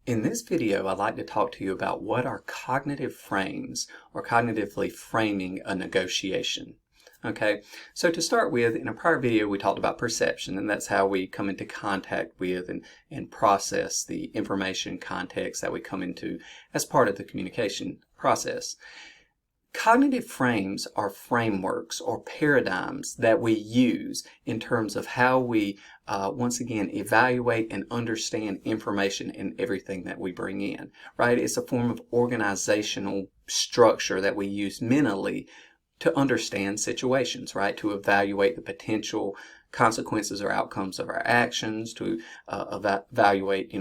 In this video, I'd like to talk to you about what are cognitive frames or cognitively framing a negotiation. Okay, so to start with, in a prior video we talked about perception, and that's how we come into contact with and process the information context that we come into as part of the communication process. Cognitive frames are frameworks or paradigms that we use in terms of how we, once again, evaluate and understand information in everything that we bring in, right? It's a form of organizational structure that we use mentally to understand situations, right? To evaluate the potential consequences or outcomes of our actions, to evaluate,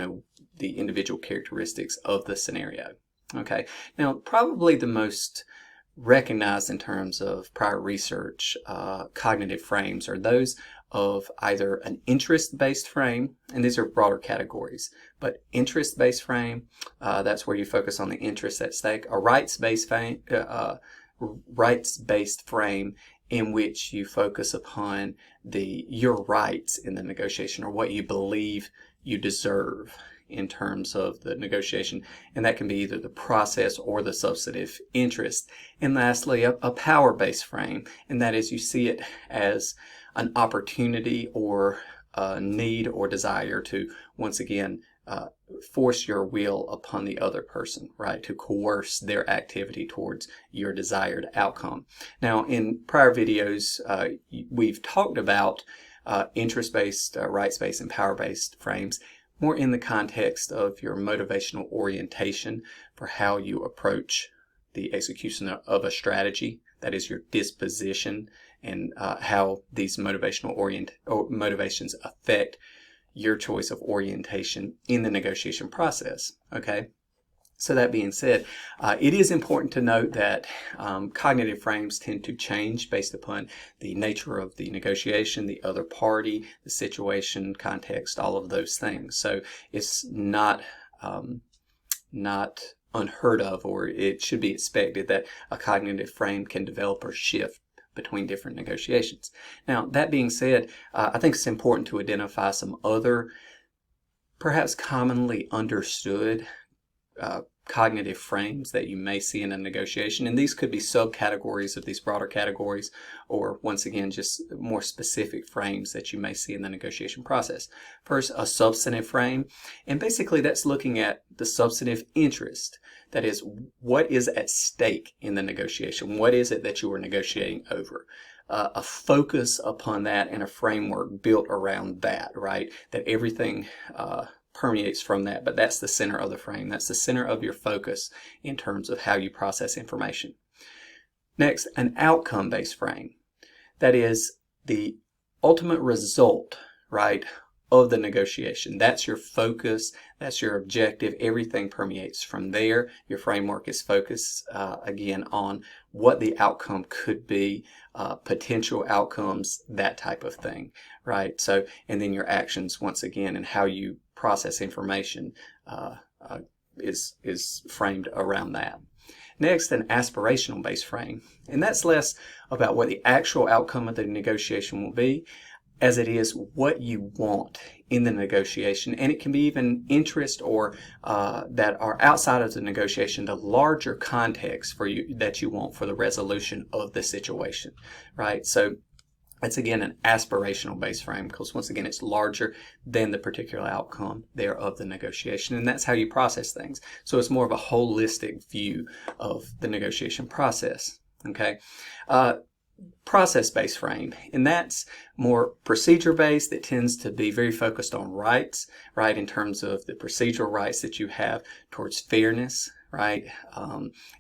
the individual characteristics of the scenario. Okay, now probably the most recognized in terms of prior research cognitive frames are those of either an interest-based frame, and these are broader categories, but interest-based frame, that's where you focus on the interest at stake. A rights-based frame in which you focus upon your rights in the negotiation, or what you believe you deserve in terms of the negotiation, and that can be either the process or the substantive interest. And lastly, a power-based frame, and that is you see it as an opportunity or a need or desire to, once again, force your will upon the other person, right? To coerce their activity towards your desired outcome. Now, in prior videos, we've talked about interest-based, rights-based, and power-based frames, more in the context of your motivational orientation for how you approach the execution of a strategy, that is your disposition, and how these motivations affect your choice of orientation in the negotiation process. Okay, so that being said, it is important to note that cognitive frames tend to change based upon the nature of the negotiation, the other party, the situation, context, all of those things. So it's not unheard of, or it should be expected that a cognitive frame can develop or shift between different negotiations. Now, that being said, I think it's important to identify some other perhaps commonly understood cognitive frames that you may see in a negotiation, and these could be subcategories of these broader categories, or once again just more specific frames that you may see in the negotiation process. First, a substantive frame, and basically that's looking at the substantive interest. That is, what is at stake in the negotiation? What is it that you are negotiating over? A focus upon that and a framework built around that, right? That everything permeates from that, but that's the center of the frame. That's the center of your focus in terms of how you process information. Next, an outcome-based frame. That is the ultimate result, right, of the negotiation. That's your focus, that's your objective. Everything permeates from there. Your framework is focused, again, on what the outcome could be, potential outcomes, that type of thing, right? So, and then your actions, once again, and how you process information is framed around that. Next, an aspirational based frame, and that's less about what the actual outcome of the negotiation will be, as it is what you want in the negotiation, and it can be even interest or that are outside of the negotiation, the larger context for you that you want for the resolution of the situation, right? So it's again an aspirational based frame, because once again it's larger than the particular outcome there of the negotiation, and that's how you process things. So it's more of a holistic view of the negotiation process. Okay, process-based frame, and that's more procedure-based. It tends to be very focused on rights, right, in terms of the procedural rights that you have towards fairness, right,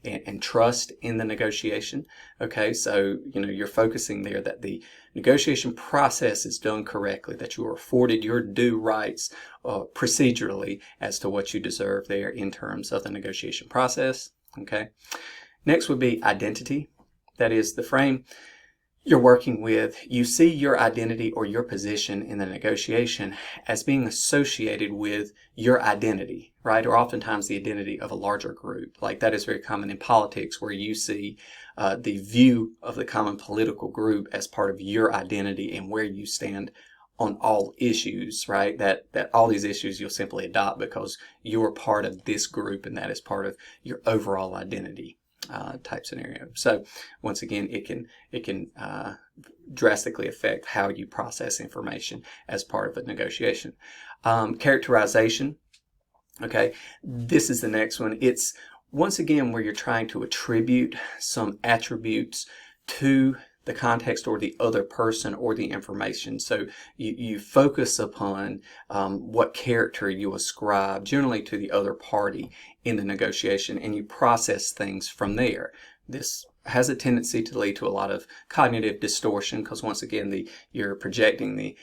and trust in the negotiation. Okay, so you're focusing there that the negotiation process is done correctly, that you are afforded your due rights procedurally as to what you deserve there in terms of the negotiation process. Okay, next would be identity. That is the frame you're working with. You see your identity or your position in the negotiation as being associated with your identity, right? Or oftentimes the identity of a larger group. Like that is very common in politics, where you see the view of the common political group as part of your identity and where you stand on all issues, right? That all these issues you'll simply adopt because you're part of this group and that is part of your overall identity. Type scenario. So once again, it can drastically affect how you process information as part of a negotiation. Characterization. Okay, this is the next one. It's once again where you're trying to attribute some attributes to the context or the other person or the information. So you focus upon what character you ascribe generally to the other party in the negotiation, and you process things from there. This has a tendency to lead to a lot of cognitive distortion because once again you're projecting the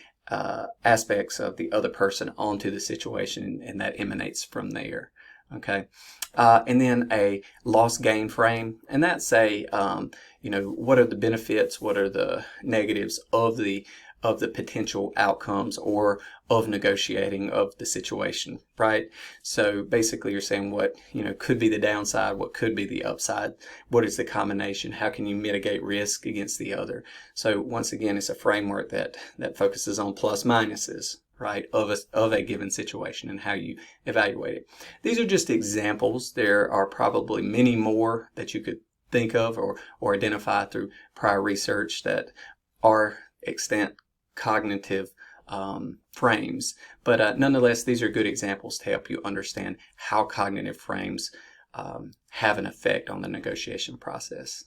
aspects of the other person onto the situation, and that emanates from there. Okay, and then a loss-gain frame, and that's a what are the benefits, what are the negatives of the potential outcomes or of negotiating of the situation, right? So basically you're saying what could be the downside, what could be the upside, what is the combination, how can you mitigate risk against the other. So once again, it's a framework that focuses on plus minuses, right, of a given situation and how you evaluate it. These are just examples. There are probably many more that you could think of or identify through prior research that are extant cognitive frames. But nonetheless, these are good examples to help you understand how cognitive frames have an effect on the negotiation process.